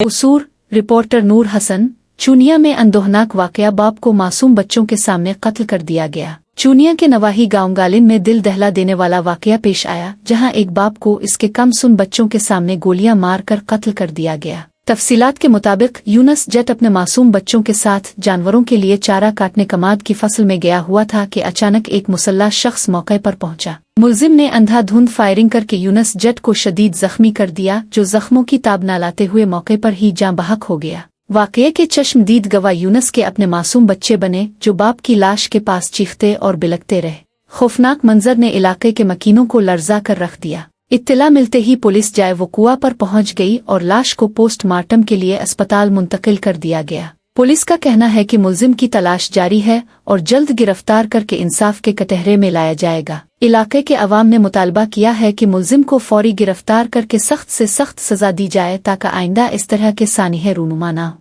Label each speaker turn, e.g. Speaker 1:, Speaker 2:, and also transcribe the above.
Speaker 1: Usur reporter नूर हसन। चूनिया में अंदोहनाक वाकया, बाप को मासूम बच्चों के सामने कत्ल कर दिया गया। चूनिया के नवाही गांव गालिन में दिल दहला देने वाला वाकया पेश आया, जहां एक बाप को इसके कमसुन बच्चों के सामने गोलियां मारकर कत्ल कर दिया गया। तफसीलात के मुताबिक यूनस जट अपने मासूम बच्चों के साथ जानवरों के लिए चारा काटने कमाद की फसल में गया हुआ था कि अचानक एक मुसल्लह शख्स मौके पर पहुंचा। मुलजिम ने अंधाधुंध फायरिंग करके यूनस जट को शदीद जख्मी कर दिया, जो जख्मों की ताब न लाते हुए मौके पर ही जाँ बहक हो गया। वाकये के चश्मदीद गवाह यूनस के अपने मासूम बच्चे बने, जो बाप की लाश के पास चीखते और बिलखते रहे। खौफनाक मंजर ने इलाके के मकीनों को लर्जा कर रख दिया। इत्तला मिलते ही पुलिस जाए वकुआ पर पहुंच गई और लाश को पोस्टमार्टम के लिए अस्पताल मुंतकिल कर दिया गया। पुलिस का कहना है कि मुलजिम की तलाश जारी है और जल्द गिरफ्तार करके इंसाफ के कटहरे में लाया जाएगा। इलाके के अवाम ने मुतालबा किया है कि मुलजिम को फौरी गिरफ्तार करके सख्त से सख्त सजा दी जाए, ताकि आइंदा इस तरह के सानिहे रूनुमा न हो।